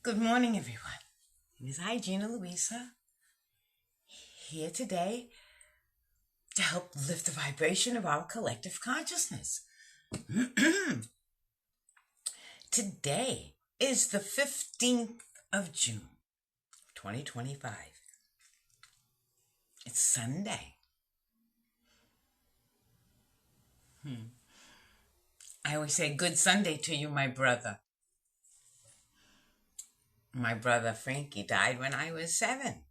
Good morning, everyone. It is I, Gina Luisa, here today to help lift the vibration of our collective consciousness. Today is the 15th of June, 2025. It's Sunday. I always say good Sunday to you, my brother. My brother Frankie died when I was 7.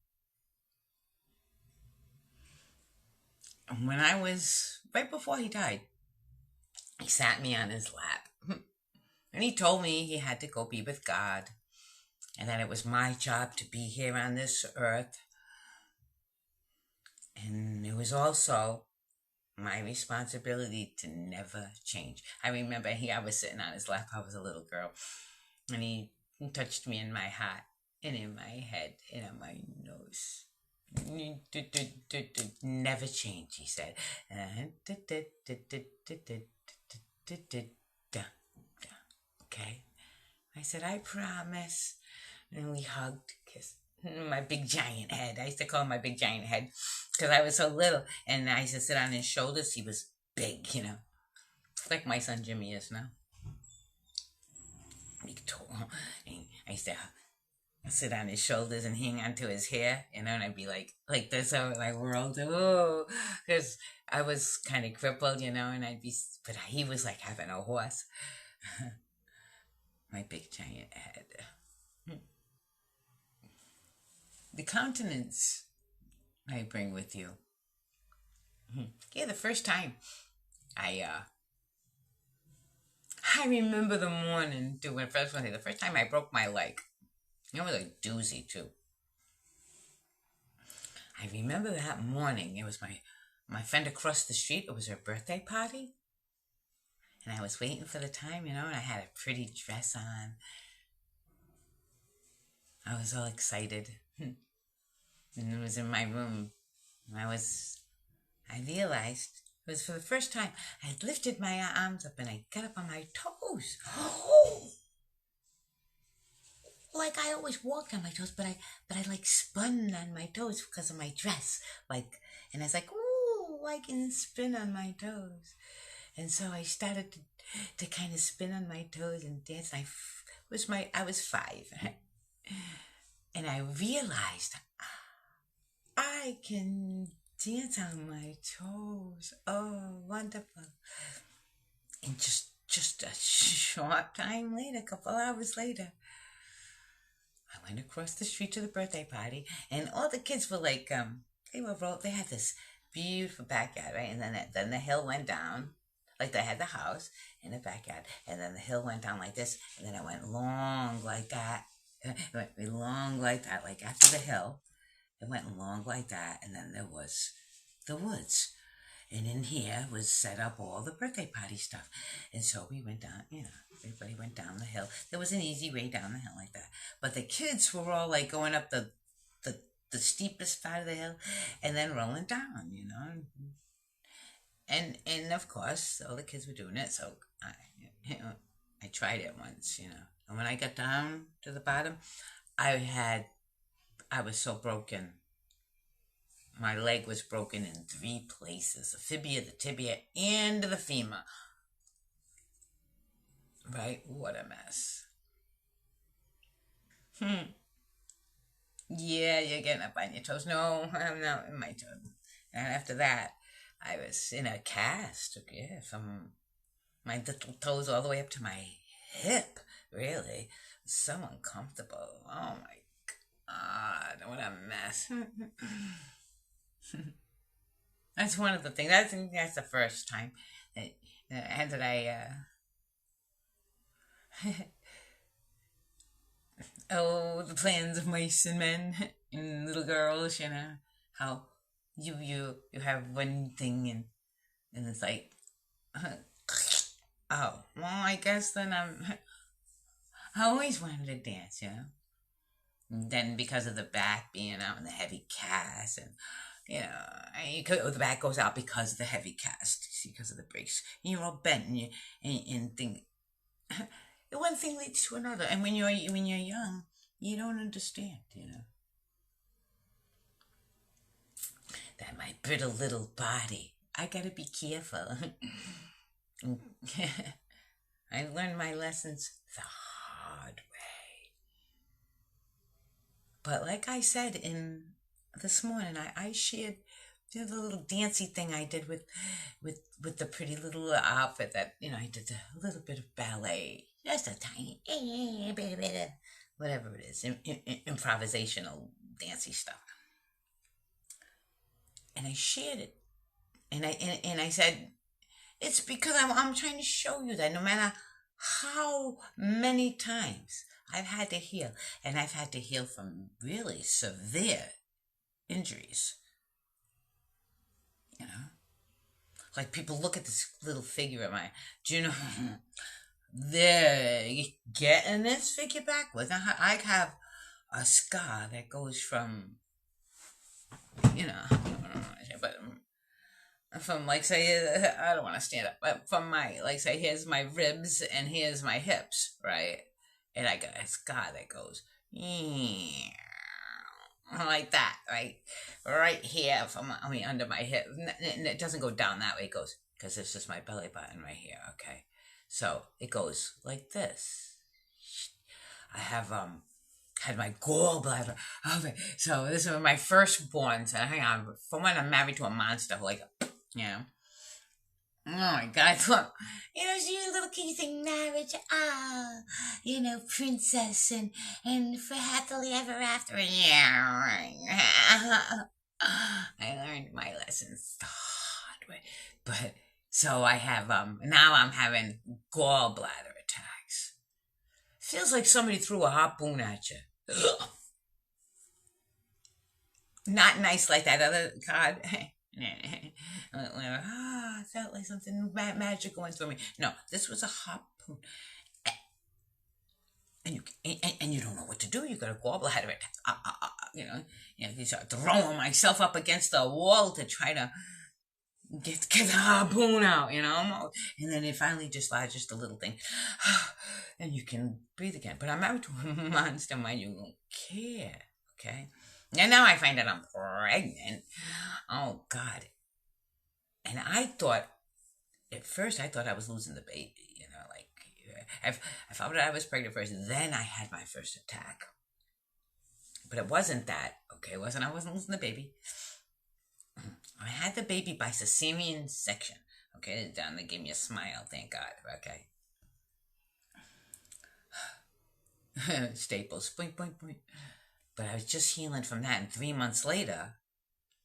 And when I was, right before he died, he sat me on his lap. And he told me he had to go be with God and that it was my job to be here on this earth. And it was also my responsibility to never change. I remember I was sitting on his lap. I was a little girl. And he touched me in my heart and in my head and on my nose. Never change, he said. Okay. I said, I promise. And we hugged, kissed. My big giant head. I used to call him my big giant head because I was so little. And I used to sit on his shoulders. He was big, like my son Jimmy is now. Big tall. And I used to sit on his shoulders and hang onto his hair, and I'd be like this over my world, oh, because I was kind of crippled, and but he was like having a horse. My big giant head. The countenance I bring with you. Yeah, the first time I remember the morning, the first time I broke my leg. It was a doozy, too. I remember that morning. It was my friend across the street. It was her birthday party. And I was waiting for the time, and I had a pretty dress on. I was all excited. And it was in my room. I realized it was for the first time I had lifted my arms up and I got up on my toes. Like I always walked on my toes, but I like spun on my toes because of my dress. And I was like, ooh, I can spin on my toes. And so I started to kind of spin on my toes and dance. I was 5. And I realized I can dance on my toes. Oh, wonderful. And just a short time later, a couple hours later, I went across the street to the birthday party, and all the kids were like, they had this beautiful backyard, right? And then the hill went down, like they had the house in the backyard, and then the hill went down like this, and then it went long like that. It went long like that, like after the hill, it went long like that, and then there was the woods. And in here was set up all the birthday party stuff. And so we went down, everybody went down the hill. There was an easy way down the hill like that. But the kids were all like going up the steepest part of the hill and then rolling down, And of course, all the kids were doing it. So I tried it once, And when I got down to the bottom, I was so broken. My leg was broken in 3 places: the fibia, the tibia, and the femur. Right? What a mess. Yeah, you're getting up on your toes. No, I'm not in my toes. And after that, I was in a cast, from my little toes all the way up to my hip, really. So uncomfortable. Oh my God, what a mess. That's one of the things. I think that's the first time that I the plans of mice and men and little girls, how you have one thing and it's like, oh, well, I guess then I always wanted to dance, And then because of the back being out in the heavy cast and the back goes out because of the heavy cast, because of the brakes. And you're all bent and think one thing leads to another. And when you're young, You don't understand, That my brittle little body. I gotta be careful. I learned my lessons the hard way. But like I said in this morning, I shared the little dancey thing I did with the pretty little outfit that I did a little bit of ballet, just a tiny bit of whatever it is, improvisational dancey stuff, and I shared it, and I said it's because I'm trying to show you that no matter how many times I've had to heal, and I've had to heal from really severe injuries. Like people look at this little figure of mine. Do you know they're getting this figure back with? I have a scar that goes from, but from like say I don't want to stand up, but from my like say here's my ribs and here's my hips, right? And I got a scar that goes like that, right here under my hip, and it doesn't go down that way. It goes because it's just my belly button right here. Okay, so it goes like this. I have had my gallbladder. Okay, so this is my firstborn. Hang on, for one, I'm married to a monster, Oh my God! Look, she's a little kid saying marriage, princess and for happily ever after. Yeah, I learned my lessons the hard way. But so I have now I'm having gallbladder attacks. Feels like somebody threw a harpoon at you. Not nice like that other card. I felt like something magical went through me. No, this was a harpoon, and you don't know what to do. You got a gallbladder attack. You start throwing myself up against the wall to try to get the harpoon out. And then it finally just lodged just a little thing, and you can breathe again. But I'm married to a monster, mind you, don't care. Okay. And now I find that I'm pregnant. Oh, God. And I thought, at first, I thought I was losing the baby. I found out I was pregnant first. Then I had my first attack. But it wasn't that. Okay, I wasn't losing the baby. I had the baby by cesarean section. Okay, down they gave me a smile. Thank God. Okay. Staples. Point, point, point. But I was just healing from that, and 3 months later,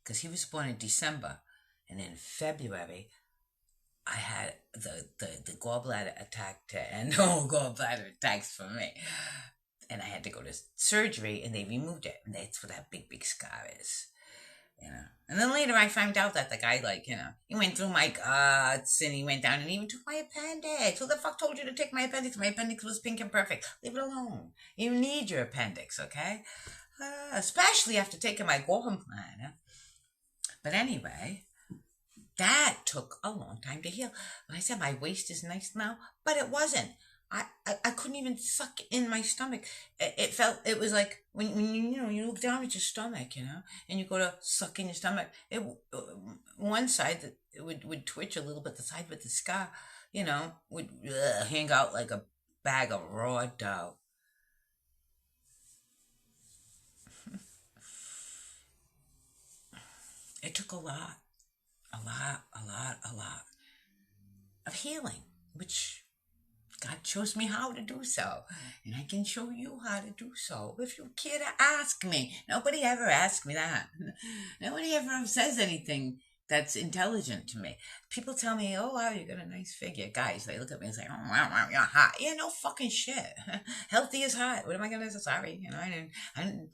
because he was born in December, and in February, I had the gallbladder attack to end all gallbladder attacks for me. And I had to go to surgery, and they removed it, and that's where that big scar is. And then later I found out that the guy, he went through my guts, and he went down and even took my appendix. Who the fuck told you to take my appendix? My appendix was pink and perfect. Leave it alone. You need your appendix, okay? Especially after taking my gallbladder. But anyway, that took a long time to heal. Like I said, my waist is nice now, but it wasn't. I couldn't even suck in my stomach. It was like when you look down at your stomach, and you go to suck in your stomach. One side that it would twitch a little bit, the side with the scar, would hang out like a bag of raw dough. It took a lot of healing, which God shows me how to do so, and I can show you how to do so if you care to ask me. Nobody ever asks me that. Nobody ever says anything that's intelligent to me. People tell me, "Oh wow, you got a nice figure." Guys, they look at me and say, "Oh wow, you're hot." Yeah, no fucking shit. Healthy is hot. What am I gonna say? Sorry, I didn't.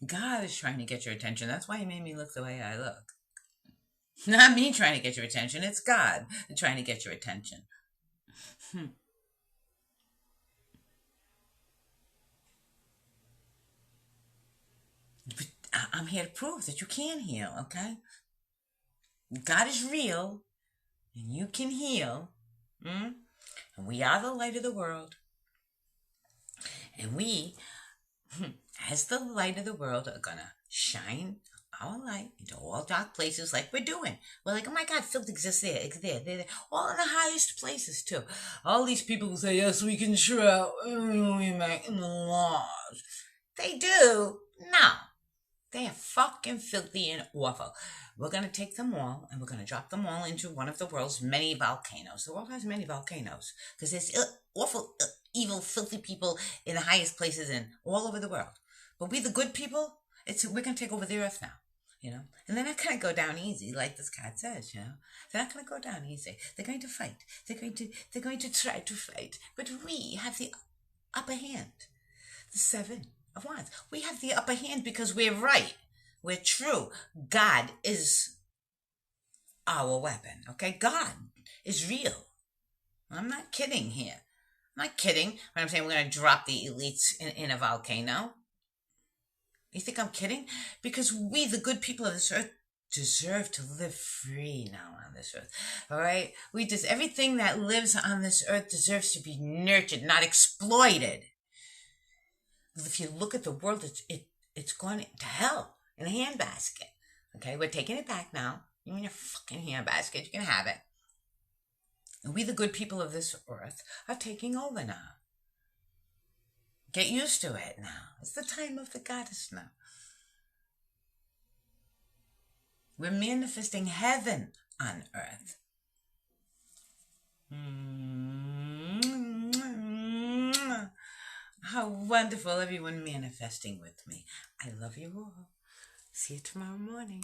God is trying to get your attention. That's why he made me look the way I look. Not me trying to get your attention. It's God trying to get your attention. But I'm here to prove that you can heal, okay? God is real, and you can heal. And we are the light of the world. And we, as the light of the world, are gonna shine our light into all dark places like we're doing. We're like, oh my God, filth exists there, it's there, there, all in the highest places too. All these people who say, yes, we can shroud, we make the laws. They do. No. They are fucking filthy and awful. We're going to take them all and we're going to drop them all into one of the world's many volcanoes. The world has many volcanoes because there's awful, evil, filthy people in the highest places and all over the world. But we, the good people, we're going to take over the earth now. And they're not going to go down easy, like this cat says. They're not going to go down easy. They're going to fight. They're going to try to fight. But we have the upper hand. The Seven of Wands. We have the upper hand because we're right. We're true. God is our weapon. Okay, God is real. I'm not kidding here. I'm not kidding when I'm saying we're going to drop the elites in a volcano. You think I'm kidding? Because we, the good people of this earth, deserve to live free now on this earth. All right? Everything that lives on this earth deserves to be nurtured, not exploited. If you look at the world, it's gone to hell in a handbasket. Okay? We're taking it back now. You mean your fucking handbasket? You can have it. And we, the good people of this earth, are taking over now. Get used to it now. It's the time of the goddess now. We're manifesting heaven on earth. How wonderful, everyone manifesting with me. I love you all. See you tomorrow morning.